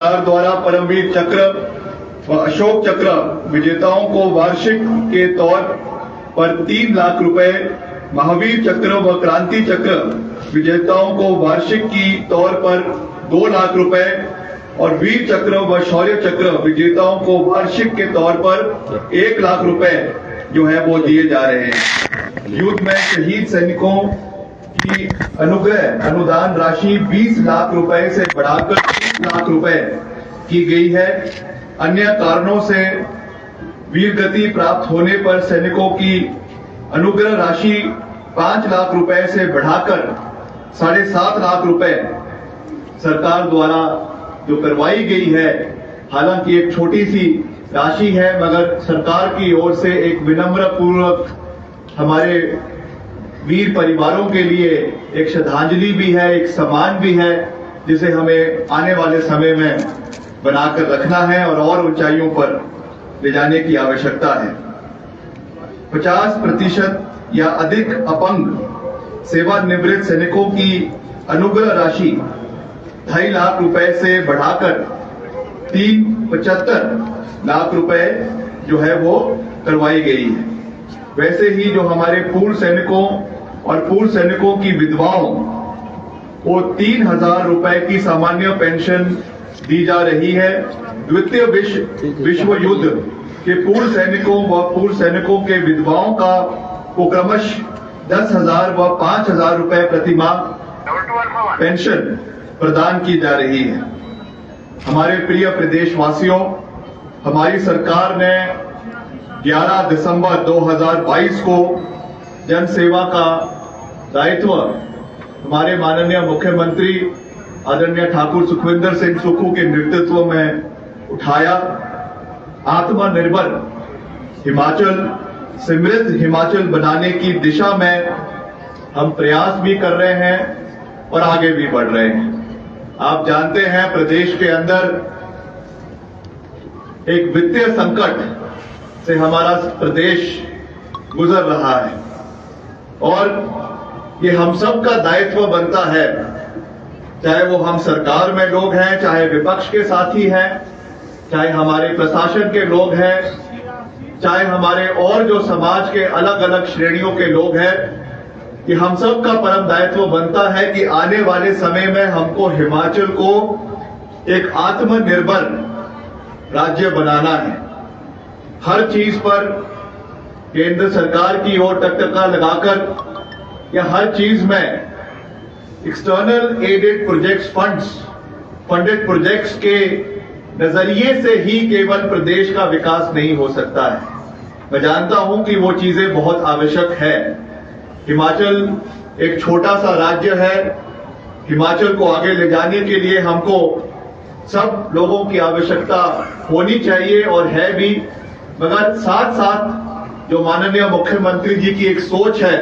सरकार द्वारा परमवीर चक्र व अशोक चक्र विजेताओं को वार्षिक के तौर पर 3 लाख रुपए, महावीर चक्र व क्रांति चक्र विजेताओं को वार्षिक की तौर पर 2 लाख रुपए और वीर चक्र व शौर्य चक्र विजेताओं को वार्षिक के तौर पर 1 लाख रुपए जो है वो दिए जा रहे हैं। युद्ध में शहीद सैनिकों की अनुग्रह अनुदान राशि 20 लाख रुपए से बढ़ाकर 30 लाख रुपए की गई है। अन्य कारणों से वीर गति प्राप्त होने पर सैनिकों की अनुग्रह राशि 5 लाख रुपए से बढ़ाकर 7.5 लाख रुपए सरकार द्वारा जो करवाई गई है। हालांकि एक छोटी सी राशि है, मगर सरकार की ओर से एक विनम्र पूर्वक हमारे वीर परिवारों के लिए एक श्रद्धांजलि भी है, एक सम्मान भी है, जिसे हमें आने वाले समय में बनाकर रखना है और ऊंचाइयों पर ले जाने की आवश्यकता है। 50% या अधिक अपंग सेवानिवृत्त सैनिकों की अनुग्रह राशि 2.5 लाख रुपए से बढ़ाकर 75 लाख रुपए जो है वो करवाई गई है। वैसे ही जो हमारे पूर्व सैनिकों और पूर्व सैनिकों की विधवाओं को 3,000 रुपए की सामान्य पेंशन दी जा रही है। द्वितीय विश्व युद्ध के पूर्व सैनिकों व पूर्व सैनिकों के विधवाओं को क्रमश 10,000 व 5,000 रुपए प्रति माह पेंशन प्रदान की जा रही है। हमारे प्रिय प्रदेशवासियों, हमारी सरकार ने 11 दिसंबर 2022 को जन सेवा का दायित्व हमारे माननीय मुख्यमंत्री आदरणीय ठाकुर सुखविंदर सिंह सुक्खू के नेतृत्व में उठाया। आत्मनिर्भर हिमाचल, समृद्ध हिमाचल बनाने की दिशा में हम प्रयास भी कर रहे हैं और आगे भी बढ़ रहे हैं। आप जानते हैं, प्रदेश के अंदर एक वित्तीय संकट से हमारा प्रदेश गुजर रहा है और ये हम सब का दायित्व बनता है, चाहे वो हम सरकार में लोग हैं, चाहे विपक्ष के साथी हैं, चाहे हमारे प्रशासन के लोग हैं, चाहे हमारे और जो समाज के अलग अलग श्रेणियों के लोग हैं, कि हम सब का परम दायित्व बनता है कि आने वाले समय में हमको हिमाचल को एक आत्मनिर्भर राज्य बनाना है। हर चीज पर केंद्र सरकार की ओर टकटका लगाकर या हर चीज में external aided projects funded projects के नजरिए से ही केवल प्रदेश का विकास नहीं हो सकता है। मैं जानता हूं कि वो चीजें बहुत आवश्यक है। हिमाचल एक छोटा सा राज्य है। हिमाचल को आगे ले जाने के लिए हमको सब लोगों की आवश्यकता होनी चाहिए और है भी, मगर साथ साथ जो माननीय मुख्यमंत्री जी की एक सोच है,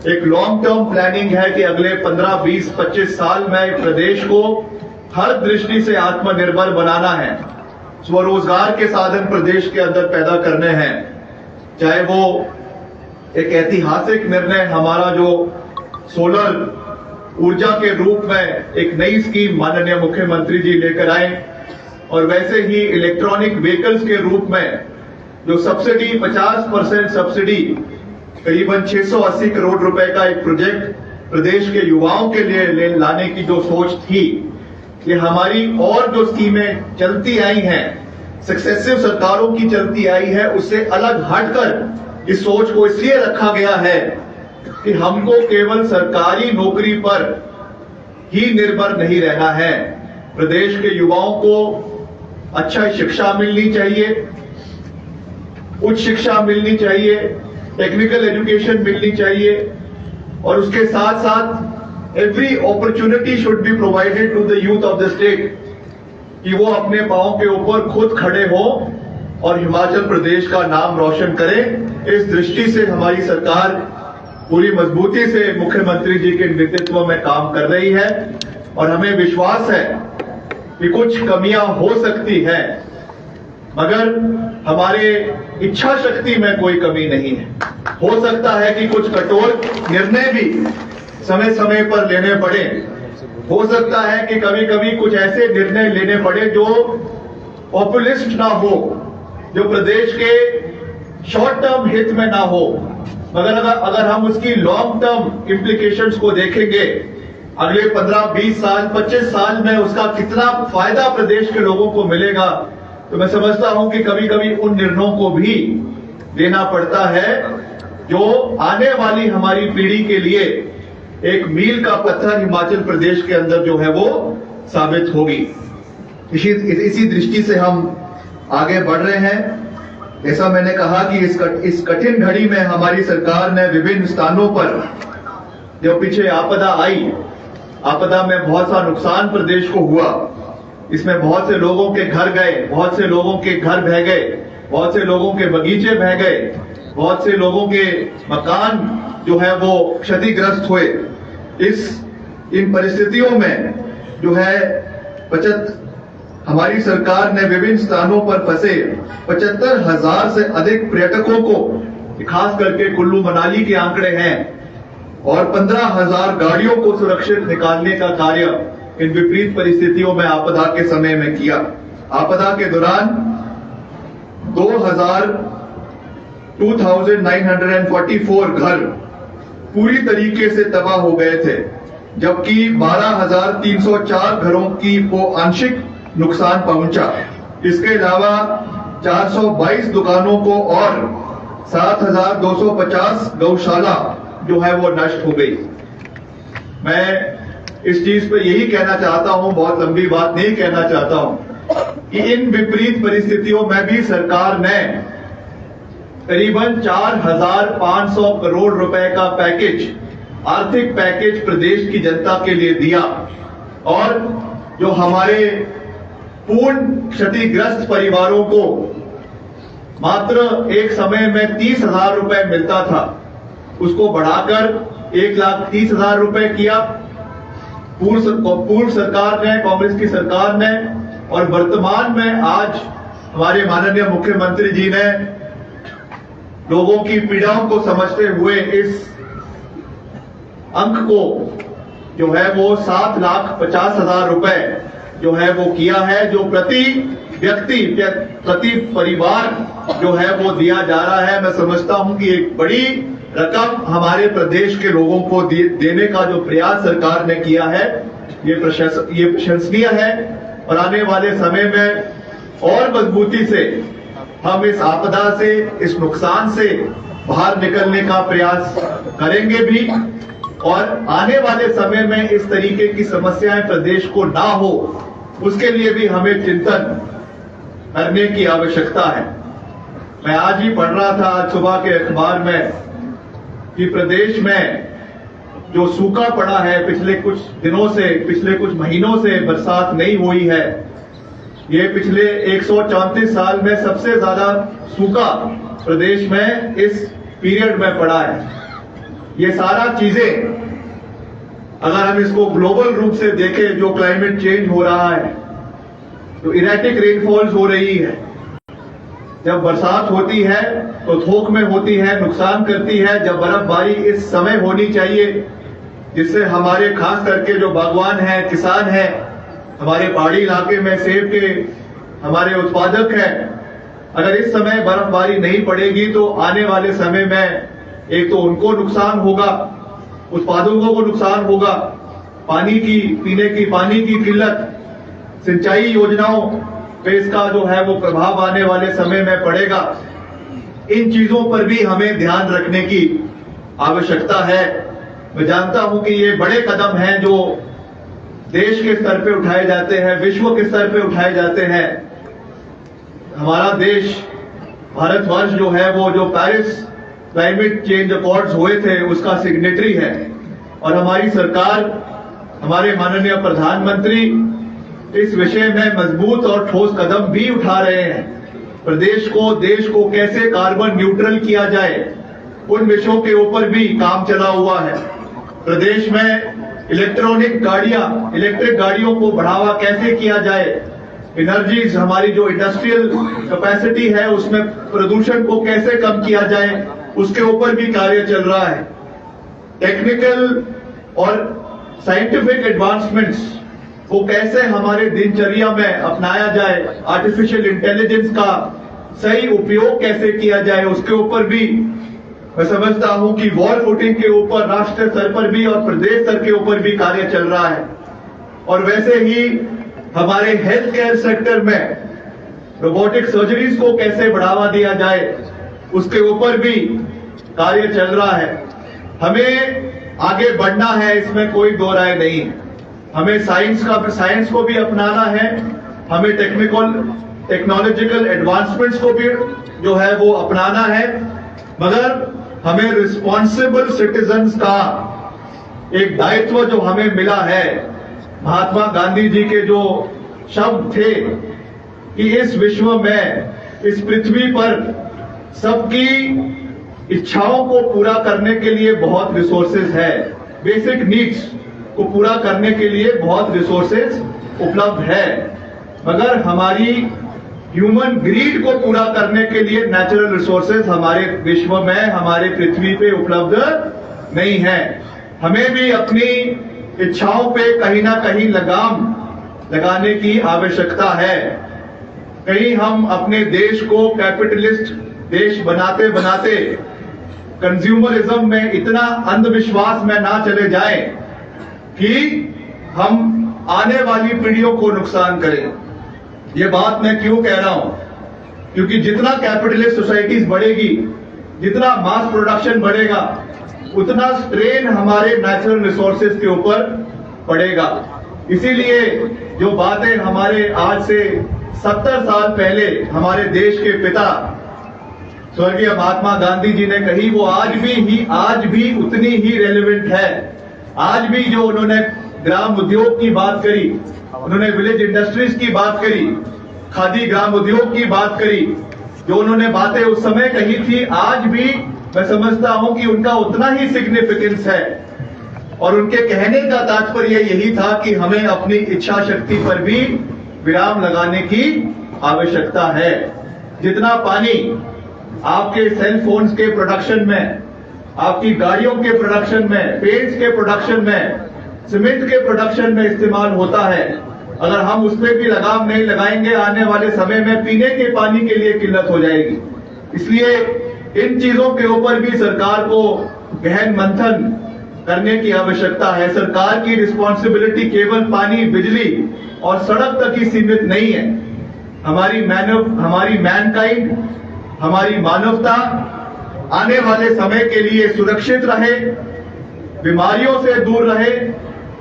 एक लॉन्ग टर्म प्लानिंग है कि अगले 15, 20, 25 साल में प्रदेश को हर दृष्टि से आत्मनिर्भर बनाना है। स्वरोजगार के साधन प्रदेश के अंदर पैदा करने हैं। चाहे वो एक ऐतिहासिक निर्णय हमारा जो सोलर ऊर्जा के रूप में एक नई स्कीम माननीय मुख्यमंत्री जी लेकर आए, और वैसे ही इलेक्ट्रॉनिक व्हीकल्स के रूप में जो सब्सिडी 50% सब्सिडी करीबन 680 करोड़ रुपए का एक प्रोजेक्ट प्रदेश के युवाओं के लिए लाने की जो सोच थी, ये हमारी और जो स्कीमें चलती आई हैं, सक्सेसिव सरकारों की चलती आई है, उससे अलग हटकर इस सोच को इसलिए रखा गया है कि हमको केवल सरकारी नौकरी पर ही निर्भर नहीं रहना है। प्रदेश के युवाओं को अच्छा शिक्षा मिलनी चाहिए, उच्च शिक्षा मिलनी चाहिए, टेक्निकल एजुकेशन मिलनी चाहिए, और उसके साथ साथ every opportunity should be provided to the youth of the state, कि वो अपने पांव के ऊपर खुद खड़े हो और हिमाचल प्रदेश का नाम रोशन करें। इस दृष्टि से हमारी सरकार पूरी मजबूती से मुख्यमंत्री जी के नेतृत्व में काम कर रही है, और हमें विश्वास है कि कुछ कमियां हो सकती हैं, मगर हमारे इच्छा शक्ति में कोई कमी नहीं है। हो सकता है कि कुछ कठोर निर्णय भी समय समय पर लेने पड़े, हो सकता है कि कभी कभी कुछ ऐसे निर्णय लेने पड़े जो पॉपुलिस्ट ना हो, जो प्रदेश के शॉर्ट टर्म हित में ना हो, मगर अगर हम उसकी लॉन्ग टर्म इम्प्लीकेशंस को देखेंगे, अगले 15, 20 साल, 25 साल में उसका कितना फायदा प्रदेश के लोगों को मिलेगा, तो मैं समझता हूं कि कभी कभी उन निर्णयों को भी लेना पड़ता है जो आने वाली हमारी पीढ़ी के लिए एक मील का पत्थर हिमाचल प्रदेश के अंदर जो है वो साबित होगी। इसी दृष्टि से हम आगे बढ़ रहे हैं। जैसा मैंने कहा कि इस कठिन घड़ी में हमारी सरकार ने विभिन्न स्थानों पर, जो पीछे आपदा आई, आपदा में बहुत सा नुकसान प्रदेश को हुआ, इसमें बहुत से लोगों के घर गए, बहुत से लोगों के घर बह गए, बहुत से लोगों के बगीचे बह गए, बहुत से लोगों के मकान जो है वो क्षतिग्रस्त हुए। इन परिस्थितियों में जो है हमारी सरकार ने विभिन्न स्थानों पर फंसे 75,000 से अधिक पर्यटकों को, खास करके कुल्लू मनाली के आंकड़े हैं, और 15,000 गाड़ियों को सुरक्षित निकालने का कार्य इन विपरीत परिस्थितियों में आपदा के समय में किया। आपदा के दौरान 2,944 घर पूरी तरीके से तबाह हो गए थे, जबकि 12,304 घरों को आंशिक नुकसान पहुंचा। इसके अलावा 422 दुकानों को और 7,250 गौशाला जो है वो नष्ट हो गई। मैं इस चीज पे यही कहना चाहता हूं, बहुत लंबी बात नहीं कहना चाहता हूं, कि इन विपरीत परिस्थितियों में भी सरकार ने करीबन 4,500 करोड़ रुपए का पैकेज, आर्थिक पैकेज प्रदेश की जनता के लिए दिया, और जो हमारे पूर्ण क्षतिग्रस्त परिवारों को मात्र एक समय में 30,000 रुपए मिलता था, उसको बढ़ाकर 1,30,000 रुपए किया पूर्व सरकार ने, कांग्रेस की सरकार ने। और वर्तमान में आज हमारे माननीय मुख्यमंत्री जी ने लोगों की पीड़ाओं को समझते हुए इस अंक को जो है वो 7,50,000 रुपए जो है वो किया है, जो प्रति व्यक्ति, प्रति परिवार जो है वो दिया जा रहा है। मैं समझता हूं कि एक बड़ी रकम हमारे प्रदेश के लोगों को देने का जो प्रयास सरकार ने किया है, ये प्रशंसनीय है, और आने वाले समय में और मजबूती से हम इस आपदा से, इस नुकसान से बाहर निकलने का प्रयास करेंगे भी, और आने वाले समय में इस तरीके की समस्याएं प्रदेश को ना हो, उसके लिए भी हमें चिंतन करने की आवश्यकता है। मैं आज ही पढ़ रहा था, आज सुबह के अखबार में, कि प्रदेश में जो सूखा पड़ा है पिछले कुछ दिनों से, पिछले कुछ महीनों से बरसात नहीं हुई है, ये पिछले 134 साल में सबसे ज्यादा सूखा प्रदेश में इस पीरियड में पड़ा है। ये सारा चीजें अगर हम इसको ग्लोबल रूप से देखें, जो क्लाइमेट चेंज हो रहा है, तो इरेटिक रेनफॉल्स हो रही है। जब बरसात होती है तो थोक में होती है, नुकसान करती है। जब बर्फबारी इस समय होनी चाहिए, जिससे हमारे खास करके जो बागवान हैं, किसान हैं, हमारे पहाड़ी इलाके में सेब के हमारे उत्पादक हैं, अगर इस समय बर्फबारी नहीं पड़ेगी तो आने वाले समय में एक तो उनको नुकसान होगा, उत्पादकों को नुकसान होगा, पीने की पानी की किल्लत, सिंचाई योजनाओं पे इसका जो है वो प्रभाव आने वाले समय में पड़ेगा। इन चीजों पर भी हमें ध्यान रखने की आवश्यकता है। मैं जानता हूं कि ये बड़े कदम हैं जो देश के स्तर पे उठाए जाते हैं, विश्व के स्तर पे उठाए जाते हैं। हमारा देश, भारतवर्ष जो है वो जो पेरिस क्लाइमेट चेंज अकॉर्ड्स हुए थे उसका सिग्नेटरी है, और हमारी सरकार, हमारे माननीय प्रधानमंत्री इस विषय में मजबूत और ठोस कदम भी उठा रहे हैं। प्रदेश को, देश को कैसे कार्बन न्यूट्रल किया जाए, उन विषयों के ऊपर भी काम चला हुआ है। प्रदेश में इलेक्ट्रिक गाड़ियों को बढ़ावा कैसे किया जाए, एनर्जीज, हमारी जो इंडस्ट्रियल कैपेसिटी है उसमें प्रदूषण को कैसे कम किया जाए, उसके ऊपर भी कार्य चल रहा है। टेक्निकल और साइंटिफिक एडवांसमेंट्स को कैसे हमारे दिनचर्या में अपनाया जाए, आर्टिफिशियल इंटेलिजेंस का सही उपयोग कैसे किया जाए, उसके ऊपर भी मैं समझता हूं कि वॉर फुटिंग के ऊपर राष्ट्रीय स्तर पर भी और प्रदेश स्तर के ऊपर भी कार्य चल रहा है। और वैसे ही हमारे हेल्थ केयर सेक्टर में रोबोटिक सर्जरीज को कैसे बढ़ावा दिया जाए, उसके ऊपर भी कार्य चल रहा है। हमें आगे बढ़ना है, इसमें कोई दो राय नहीं है। हमें साइंस को भी अपनाना है, हमें टेक्नोलॉजिकल एडवांसमेंट्स को भी जो है वो अपनाना है, मगर हमें रिस्पॉन्सिबल सिटीजन्स का एक दायित्व जो हमें मिला है, महात्मा गांधी जी के जो शब्द थे कि इस विश्व में, इस पृथ्वी पर सबकी इच्छाओं को पूरा करने के लिए बहुत रिसोर्सेज है, बेसिक नीड्स को पूरा करने के लिए बहुत रिसोर्सेज उपलब्ध है, मगर हमारी ह्यूमन ग्रीड को पूरा करने के लिए नेचुरल रिसोर्सेज हमारे विश्व में, हमारे पृथ्वी पे उपलब्ध नहीं है। हमें भी अपनी इच्छाओं पे कहीं ना कहीं लगाम लगाने की आवश्यकता है। कहीं हम अपने देश को कैपिटलिस्ट देश बनाते बनाते कंज्यूमरिज्म में इतना अंधविश्वास में ना चले जाएं कि हम आने वाली पीढ़ियों को नुकसान करें। ये बात मैं क्यों कह रहा हूं? क्योंकि जितना कैपिटलिस्ट सोसाइटीज बढ़ेगी, जितना मास प्रोडक्शन बढ़ेगा, उतना स्ट्रेन हमारे नेचुरल रिसोर्सेज के ऊपर पड़ेगा। इसीलिए जो बातें हमारे आज से 70 साल पहले हमारे देश के पिता स्वर्गीय महात्मा गांधी जी ने कही, वो आज भी उतनी ही रेलेवेंट है। आज भी जो उन्होंने ग्राम उद्योग की बात करी, उन्होंने विलेज इंडस्ट्रीज की बात करी, खादी ग्राम उद्योग की बात करी, जो उन्होंने बातें उस समय कही थी, आज भी मैं समझता हूं कि उनका उतना ही सिग्निफिकेंस है। और उनके कहने का तात्पर्य यही था कि हमें अपनी इच्छा शक्ति पर भी विराम लगाने की आवश्यकता है। जितना पानी आपके सेल फोन्स के प्रोडक्शन में, आपकी गाड़ियों के प्रोडक्शन में, पेंट्स के प्रोडक्शन में, सीमेंट के प्रोडक्शन में इस्तेमाल होता है, अगर हम उस पर भी लगाम नहीं लगाएंगे, आने वाले समय में पीने के पानी के लिए किल्लत हो जाएगी। इसलिए इन चीजों के ऊपर भी सरकार को गहन मंथन करने की आवश्यकता है। सरकार की रिस्पॉन्सिबिलिटी केवल पानी, बिजली और सड़क तक ही सीमित नहीं है। हमारी मैनकाइंड, हमारी मानवता आने वाले समय के लिए सुरक्षित रहे, बीमारियों से दूर रहे,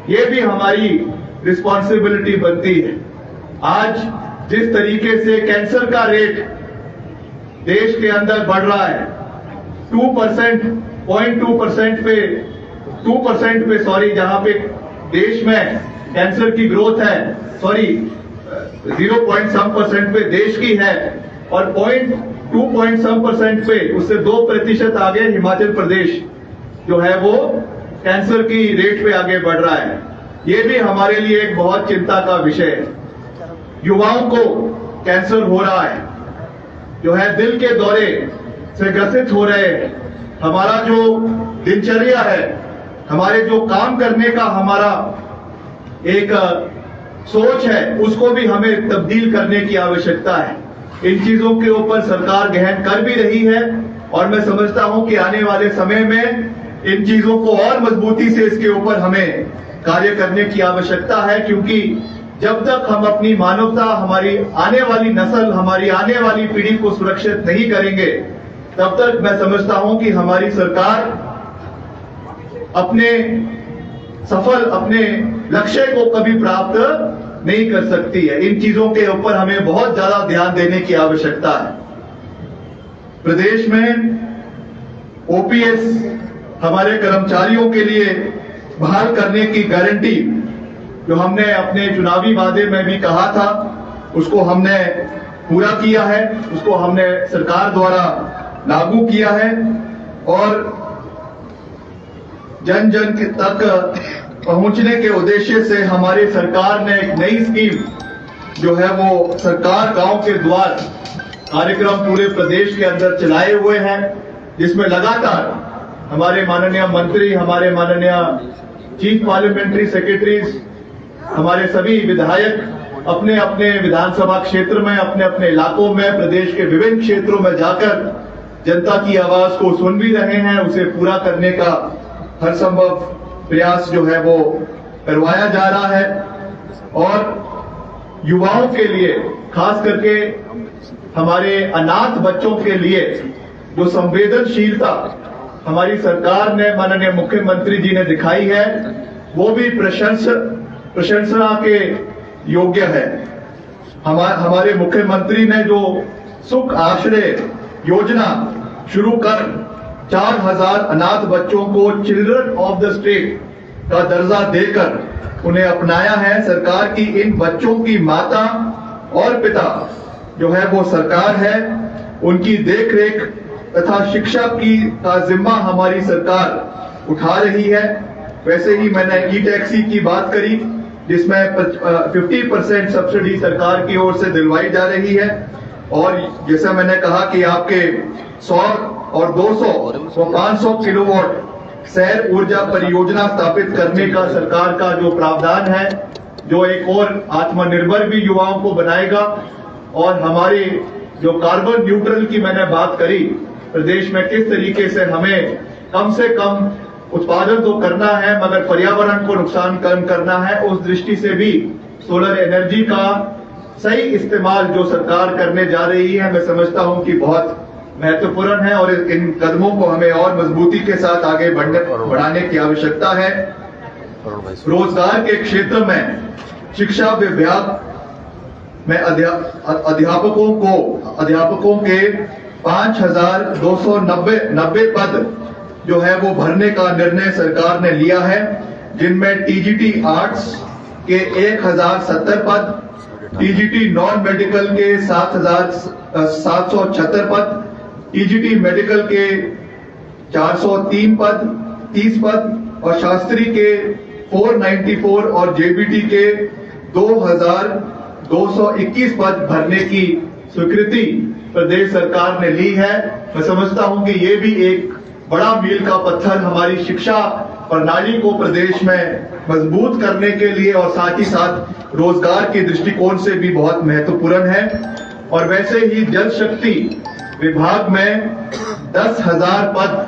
ये भी हमारी रिस्पॉन्सिबिलिटी बनती है। आज जिस तरीके से कैंसर का रेट देश के अंदर बढ़ रहा है, 2% पे जहां पे देश में कैंसर की ग्रोथ है, 0.some% पे देश की है, और 2.some% पे उससे 2% आगे हिमाचल प्रदेश जो है वो कैंसर की रेट पे आगे बढ़ रहा है। ये भी हमारे लिए एक बहुत चिंता का विषय है। युवाओं को कैंसर हो रहा है, जो है दिल के दौरे से ग्रसित हो रहे हैं। हमारा जो दिनचर्या है, हमारे जो काम करने का हमारा एक सोच है, उसको भी हमें तब्दील करने की आवश्यकता है। इन चीजों के ऊपर सरकार गहन कर भी रही है, और मैं समझता हूं कि आने वाले समय में इन चीजों को और मजबूती से इसके ऊपर हमें कार्य करने की आवश्यकता है। क्योंकि जब तक हम अपनी मानवता, हमारी आने वाली नस्ल, हमारी आने वाली पीढ़ी को सुरक्षित नहीं करेंगे, तब तक मैं समझता हूं कि हमारी सरकार अपने लक्ष्य को कभी प्राप्त नहीं कर सकती है। इन चीजों के ऊपर हमें बहुत ज्यादा ध्यान देने की आवश्यकता है। प्रदेश में ओपीएस हमारे कर्मचारियों के लिए बहाल करने की गारंटी जो हमने अपने चुनावी वादे में भी कहा था, उसको हमने पूरा किया है, उसको हमने सरकार द्वारा लागू किया है, और जन जन तक पहुंचने के उद्देश्य से हमारी सरकार ने एक नई स्कीम जो है वो सरकार गांव के द्वार कार्यक्रम पूरे प्रदेश के अंदर चलाए हुए हैं, जिसमें लगातार हमारे माननीय मंत्री, हमारे माननीय चीफ पार्लियामेंट्री सेक्रेटरीज, हमारे सभी विधायक अपने अपने विधानसभा क्षेत्र में, अपने अपने इलाकों में, प्रदेश के विभिन्न क्षेत्रों में जाकर जनता की आवाज को सुन भी रहे हैं। उसे पूरा करने का हर संभव प्रयास जो है वो करवाया जा रहा है। और युवाओं के लिए, खास करके हमारे अनाथ बच्चों के लिए जो संवेदनशीलता हमारी सरकार ने, माननीय मुख्यमंत्री जी ने दिखाई है, वो भी प्रशंसा के योग्य है। हमारे मुख्यमंत्री ने जो सुख आश्रय योजना शुरू कर 4000 अनाथ बच्चों को चिल्ड्रन ऑफ द स्टेट का दर्जा देकर उन्हें अपनाया है। सरकार की इन बच्चों की माता और पिता जो है वो सरकार है, उनकी देखरेख तथा शिक्षा का जिम्मा हमारी सरकार उठा रही है। वैसे ही मैंने ई टैक्सी की बात करी, जिसमें 50% सब्सिडी सरकार की ओर से दिलवाई जा रही है। और जैसा मैंने कहा कि आपके 100 और 200 और 500 किलोवाट सौर ऊर्जा परियोजना स्थापित करने का सरकार का जो प्रावधान है, जो एक और आत्मनिर्भर भी युवाओं को बनाएगा। और हमारे जो कार्बन न्यूट्रल की मैंने बात करी, प्रदेश में किस तरीके से हमें कम से कम उत्पादन तो करना है मगर पर्यावरण को नुकसान कम करना है, उस दृष्टि से भी सोलर एनर्जी का सही इस्तेमाल जो सरकार करने जा रही है, मैं समझता हूं कि बहुत महत्वपूर्ण है। और इन कदमों को हमें और मजबूती के साथ आगे बढ़ाने की आवश्यकता है। रोजगार के क्षेत्र में शिक्षा विभाग में अध्यापकों के 5290 पद जो है वो भरने का निर्णय सरकार ने लिया है, जिनमें टीजीटी आर्ट्स के 1070 पद, टीजीटी नॉन मेडिकल के 7776 पद, टीजीटी मेडिकल के 403 पद, 30 पद और शास्त्री के 494 और जेबीटी के 2221 पद भरने की स्वीकृति प्रदेश सरकार ने ली है। मैं समझता हूं कि ये भी एक बड़ा मील का पत्थर हमारी शिक्षा प्रणाली को प्रदेश में मजबूत करने के लिए और साथ ही साथ रोजगार के दृष्टिकोण से भी बहुत महत्वपूर्ण है। और वैसे ही जल शक्ति विभाग में 10,000 पद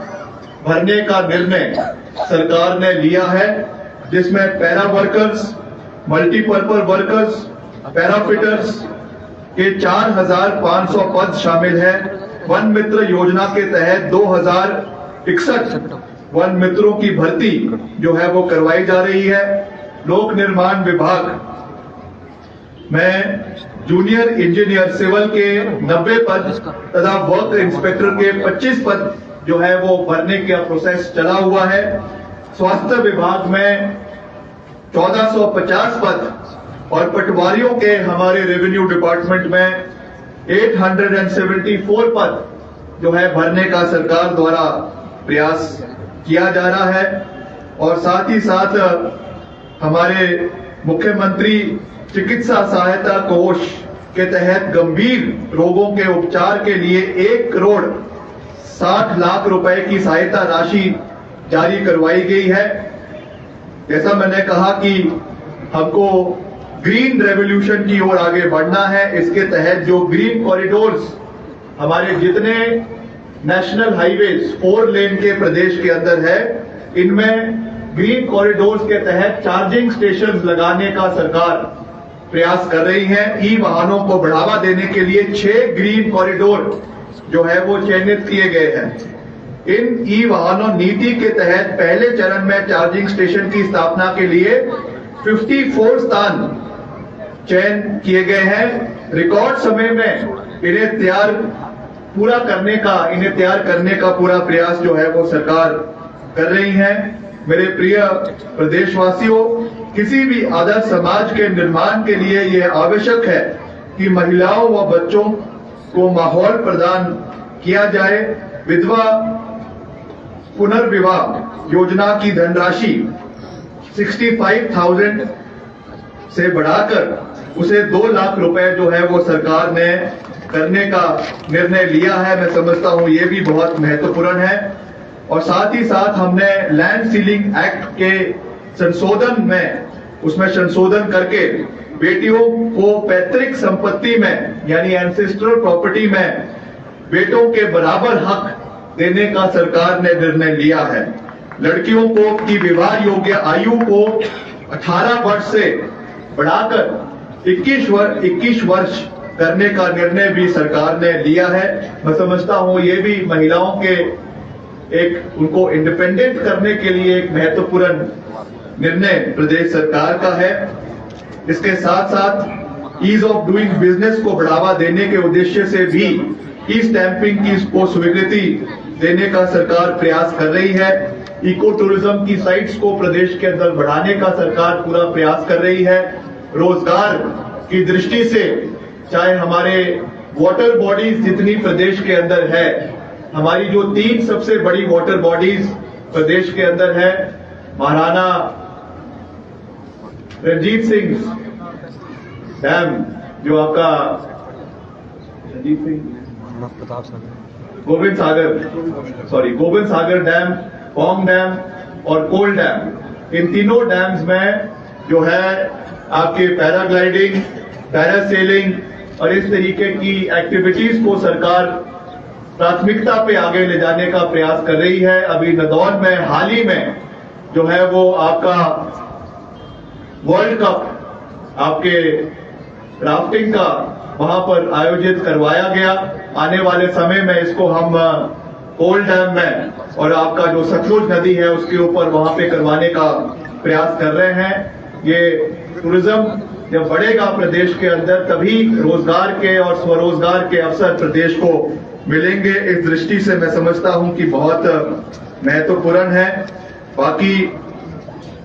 भरने का निर्णय सरकार ने लिया है, जिसमें पैरा वर्कर्स, मल्टीपर्पज वर्कर्स, पैराफिटर्स के 4,500 पद शामिल है। वन मित्र योजना के तहत 2061 वन मित्रों की भर्ती जो है वो करवाई जा रही है। लोक निर्माण विभाग में जूनियर इंजीनियर सिविल के 90 पद तथा वर्क इंस्पेक्टर के 25 पद जो है वो भरने का प्रोसेस चला हुआ है। स्वास्थ्य विभाग में 1450 पद और पटवारियों के हमारे रेवेन्यू डिपार्टमेंट में 874 पद जो है भरने का सरकार द्वारा प्रयास किया जा रहा है। और साथ ही साथ हमारे मुख्यमंत्री चिकित्सा सहायता कोष के तहत गंभीर रोगों के उपचार के लिए 1,60 लाख रुपए की सहायता राशि जारी करवाई गई है। जैसा मैंने कहा कि हमको ग्रीन रेवोल्यूशन की ओर आगे बढ़ना है। इसके तहत जो ग्रीन कॉरिडोर्स हमारे जितने नेशनल हाईवेज 4 लेन के प्रदेश के अंदर है, इनमें ग्रीन कॉरिडोर्स के तहत चार्जिंग स्टेशंस लगाने का सरकार प्रयास कर रही है। ई वाहनों को बढ़ावा देने के लिए 6 ग्रीन कॉरिडोर जो है वो चयनित किए गए हैं। इन ई वाहनों नीति के तहत पहले चरण में चार्जिंग स्टेशन की स्थापना के लिए 54 स्थान चयन किए गए हैं। रिकॉर्ड समय में इन्हें तैयार करने का पूरा प्रयास जो है वो सरकार कर रही है। मेरे प्रिय प्रदेशवासियों, किसी भी आदर्श समाज के निर्माण के लिए यह आवश्यक है कि महिलाओं व बच्चों को माहौल प्रदान किया जाए। विधवा पुनर्विवाह योजना की धनराशि 65,000 से बढ़ाकर उसे 2 लाख रुपए जो है वो सरकार ने करने का निर्णय लिया है। मैं समझता हूं ये भी बहुत महत्वपूर्ण है। और साथ ही साथ हमने लैंड सीलिंग एक्ट के संशोधन में उसमें संशोधन करके बेटियों को पैतृक संपत्ति में यानी एंसेस्ट्रल प्रॉपर्टी में बेटों के बराबर हक देने का सरकार ने निर्णय लिया है। लड़कियों को की विवाह योग्य आयु को 18 वर्ष से बढ़ाकर 21 वर्ष करने का निर्णय भी सरकार ने लिया है। मैं समझता हूं ये भी महिलाओं के उनको इंडिपेंडेंट करने के लिए एक महत्वपूर्ण निर्णय प्रदेश सरकार का है। इसके साथ साथ ईज ऑफ डूइंग बिजनेस को बढ़ावा देने के उद्देश्य से भी ई स्टैंपिंग की को स्वीकृति देने का सरकार प्रयास कर रही है। इको टूरिज्म की साइट्स को प्रदेश के अंदर बढ़ाने का सरकार पूरा प्रयास कर रही है। रोजगार की दृष्टि से चाहे हमारे वाटर बॉडीज जितनी प्रदेश के अंदर है, हमारी जो 3 सबसे बड़ी वाटर बॉडीज प्रदेश के अंदर है, महाराणा रणजीत सिंह डैम जो आपका रणजीत सिंह गोविंद सागर डैम, पोंग डैम और कोल डैम, इन तीनों डैम्स में जो है आपके पैराग्लाइडिंग, पैरासेलिंग और इस तरीके की एक्टिविटीज को सरकार प्राथमिकता पे आगे ले जाने का प्रयास कर रही है। अभी नदौन में हाल ही में जो है वो आपका वर्ल्ड कप आपके राफ्टिंग का वहां पर आयोजित करवाया गया। आने वाले समय में इसको हम कोल डैम में और आपका जो सतलुज नदी है उसके ऊपर वहां पे करवाने का प्रयास कर रहे हैं। ये टूरिज्म जब बढ़ेगा प्रदेश के अंदर तभी रोजगार के और स्वरोजगार के अवसर प्रदेश को मिलेंगे। इस दृष्टि से मैं समझता हूं कि बहुत महत्वपूर्ण है। बाकी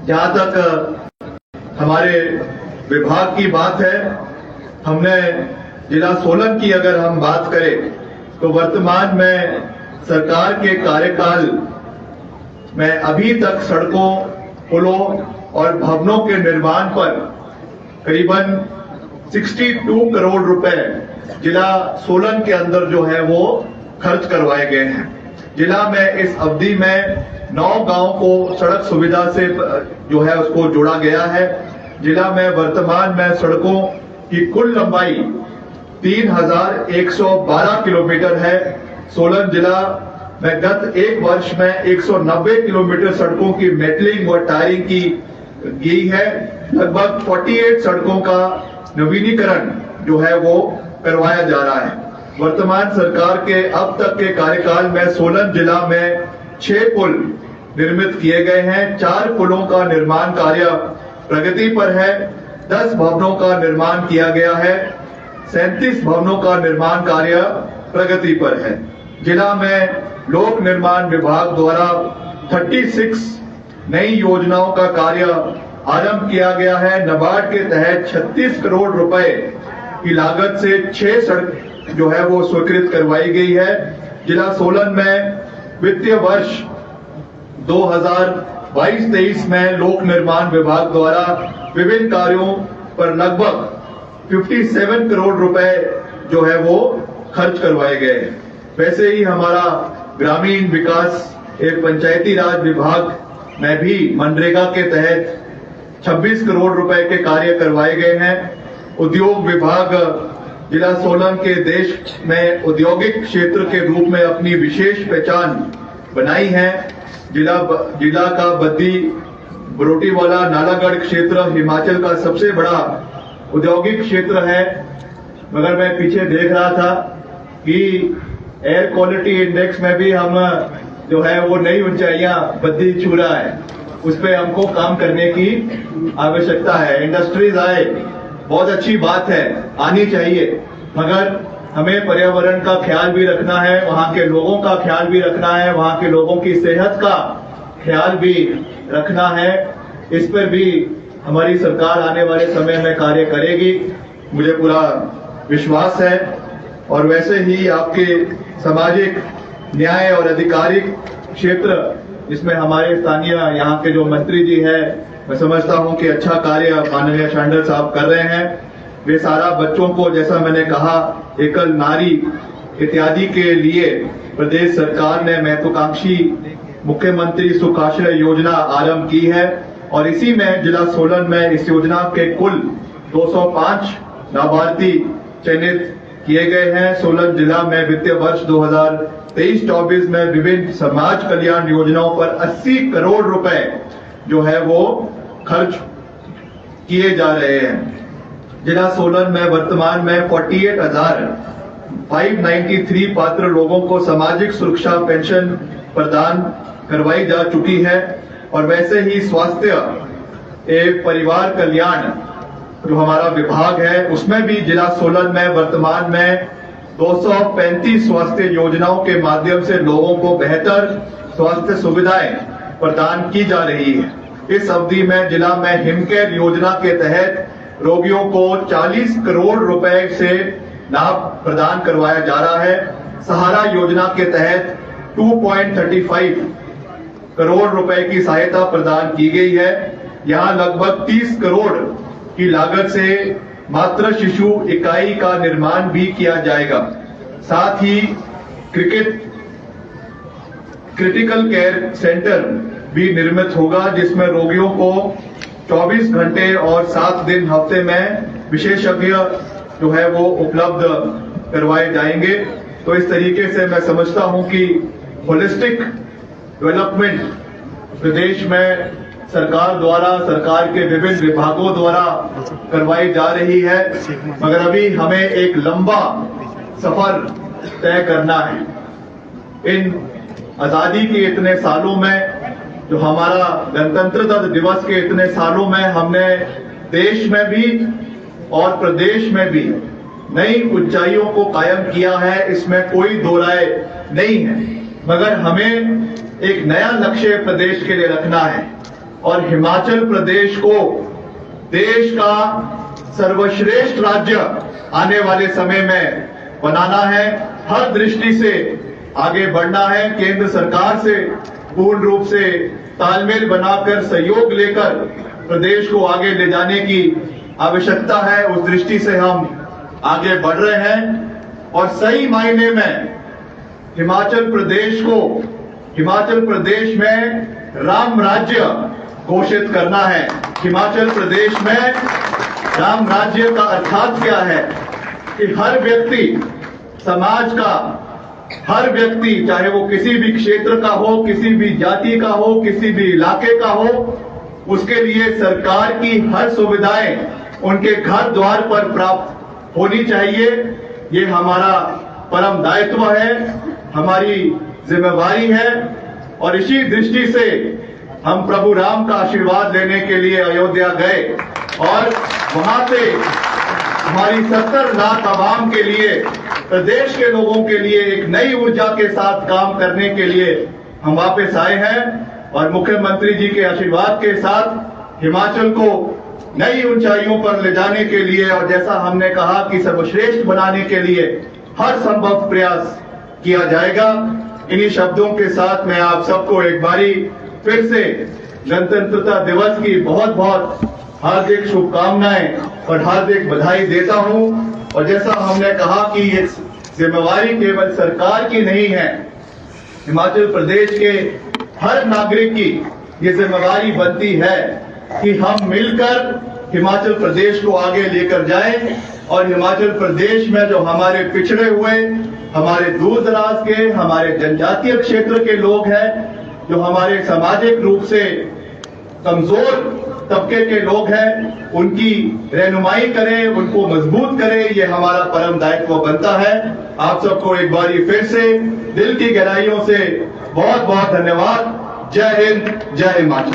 जहां तक हमारे विभाग की बात है, हमने जिला सोलन की अगर हम बात करें तो वर्तमान में सरकार के कार्यकाल में अभी तक सड़कों, पुलों और भवनों के निर्माण पर करीबन 62 करोड़ रुपए जिला सोलन के अंदर जो है वो खर्च करवाए गए हैं। जिला में इस अवधि में 9 गांव को सड़क सुविधा से जो है उसको जोड़ा गया है। जिला में वर्तमान में सड़कों की कुल लंबाई 3112 किलोमीटर है। सोलन जिला में गत एक वर्ष में 190 किलोमीटर सड़कों की मेटलिंग और टायरिंग की गई है। लगभग 48 सड़कों का नवीनीकरण जो है वो करवाया जा रहा है। वर्तमान सरकार के अब तक के कार्यकाल में सोलन जिला में 6 पुल निर्मित किए गए हैं। 4 पुलों का निर्माण कार्य प्रगति पर है। 10 भवनों का निर्माण किया गया है। 37 भवनों का निर्माण कार्य प्रगति पर है। जिला में लोक निर्माण विभाग द्वारा 36 नई योजनाओं का कार्य आरंभ किया गया है। नाबार्ड के तहत 36 करोड़ रुपए की लागत से 6 सड़क जो है वो स्वीकृत करवाई गई है। जिला सोलन में वित्तीय वर्ष 2022-23 में लोक निर्माण विभाग द्वारा विभिन्न कार्यों पर लगभग 57 करोड़ रुपए जो है वो खर्च करवाए गए हैं। वैसे ही हमारा ग्रामीण विकास एक पंचायती राज विभाग में भी मनरेगा के तहत 26 करोड़ रुपए के कार्य करवाए गए हैं। उद्योग विभाग जिला सोलन के देश में औद्योगिक क्षेत्र के रूप में अपनी विशेष पहचान बनाई है। जिला का बद्दी बरोटीवाला नालागढ़ क्षेत्र हिमाचल का सबसे बड़ा औद्योगिक क्षेत्र है। मगर मैं पीछे देख रहा था कि एयर क्वालिटी इंडेक्स में भी हम जो है वो नई ऊंचाइयां बद्दी छू रहा है। उस पर हमको काम करने की आवश्यकता है। इंडस्ट्रीज आए, बहुत अच्छी बात है, आनी चाहिए, मगर हमें पर्यावरण का ख्याल भी रखना है, वहां के लोगों का ख्याल भी रखना है, वहां के लोगों की सेहत का ख्याल भी रखना है। इस पर भी हमारी सरकार आने वाले समय में कार्य करेगी, मुझे पूरा विश्वास है। और वैसे ही आपके सामाजिक न्याय और आधिकारिक क्षेत्र जिसमें हमारे स्थानीय यहाँ के जो मंत्री जी हैं, मैं समझता हूं कि अच्छा कार्य माननीय शांडल साहब कर रहे हैं। वे सारा बच्चों को, जैसा मैंने कहा, एकल नारी इत्यादि के लिए प्रदेश सरकार ने महत्वाकांक्षी मुख्यमंत्री सुखाश्रय योजना आरंभ की है और इसी में जिला सोलन में इस योजना के कुल 205 लाभार्थी चयनित किए गए हैं। सोलन जिला में वित्तीय वर्ष 2023-24 में विभिन्न समाज कल्याण योजनाओं पर 80 करोड़ रुपए जो है वो खर्च किए जा रहे हैं। जिला सोलन में वर्तमान में 48,593 पात्र लोगों को सामाजिक सुरक्षा पेंशन प्रदान करवाई जा चुकी है और वैसे ही स्वास्थ्य एवं परिवार कल्याण जो हमारा विभाग है उसमें भी जिला सोलन में वर्तमान में 235 स्वास्थ्य योजनाओं के माध्यम से लोगों को बेहतर स्वास्थ्य सुविधाएं प्रदान की जा रही है। इस अवधि में जिला में हिमकेयर योजना के तहत रोगियों को 40 करोड़ रुपए से लाभ प्रदान करवाया जा रहा है। सहारा योजना के तहत 2.35 करोड़ रुपए की सहायता प्रदान की गई है। यहां लगभग 30 करोड़ की लागत से मातृ शिशु इकाई का निर्माण भी किया जाएगा। साथ ही क्रिटिकल केयर सेंटर भी निर्मित होगा जिसमें रोगियों को 24 घंटे और 7 दिन हफ्ते में विशेषज्ञ जो है वो उपलब्ध करवाए जाएंगे। तो इस तरीके से मैं समझता हूं कि होलिस्टिक डेवलपमेंट प्रदेश में सरकार द्वारा सरकार के विभिन्न विभागों द्वारा करवाई जा रही है, मगर अभी हमें एक लंबा सफर तय करना है। इन आजादी के इतने सालों में जो हमारा गणतंत्रता दिवस के इतने सालों में हमने देश में भी और प्रदेश में भी नई ऊंचाइयों को कायम किया है, इसमें कोई दो राय नहीं है। मगर हमें एक नया लक्ष्य प्रदेश के लिए रखना है और हिमाचल प्रदेश को देश का सर्वश्रेष्ठ राज्य आने वाले समय में बनाना है। हर दृष्टि से आगे बढ़ना है। केंद्र सरकार से पूर्ण रूप से तालमेल बनाकर सहयोग लेकर प्रदेश को आगे ले जाने की आवश्यकता है। उस दृष्टि से हम आगे बढ़ रहे हैं और सही मायने में हिमाचल प्रदेश में राम राज्य घोषित करना है। हिमाचल प्रदेश में राम राज्य का अर्थात क्या है कि हर व्यक्ति, समाज का हर व्यक्ति, चाहे वो किसी भी क्षेत्र का हो, किसी भी जाति का हो, किसी भी इलाके का हो, उसके लिए सरकार की हर सुविधाएं उनके घर द्वार पर प्राप्त होनी चाहिए। ये हमारा परम दायित्व है, हमारी जिम्मेवारी है और इसी दृष्टि से हम प्रभु राम का आशीर्वाद लेने के लिए अयोध्या गए और वहां से हमारी 70 लाख आवाम के लिए, प्रदेश के लोगों के लिए एक नई ऊर्जा के साथ काम करने के लिए हम वापस आए हैं और मुख्यमंत्री जी के आशीर्वाद के साथ हिमाचल को नई ऊंचाइयों पर ले जाने के लिए और जैसा हमने कहा कि सर्वश्रेष्ठ बनाने के लिए हर संभव प्रयास किया जाएगा। इन्हीं शब्दों के साथ मैं आप सबको एक बारी फिर से गणतंत्रता दिवस की बहुत बहुत हार्दिक शुभकामनाएं और हार्दिक बधाई देता हूं। और जैसा हमने कहा कि ये जिम्मेवारी केवल सरकार की नहीं है, हिमाचल प्रदेश के हर नागरिक की ये जिम्मेवारी बनती है कि हम मिलकर हिमाचल प्रदेश को आगे लेकर जाएं और हिमाचल प्रदेश में जो हमारे पिछड़े हुए, हमारे दूर दराज के, हमारे जनजातीय क्षेत्र के लोग हैं, जो हमारे सामाजिक रूप से कमजोर तबके के लोग हैं, उनकी रहनुमाई करें, उनको मजबूत करें, ये हमारा परम दायित्व बनता है। आप सबको एक बारी फिर से दिल की गहराइयों से बहुत बहुत धन्यवाद। जय हिंद, जय हिमाचल।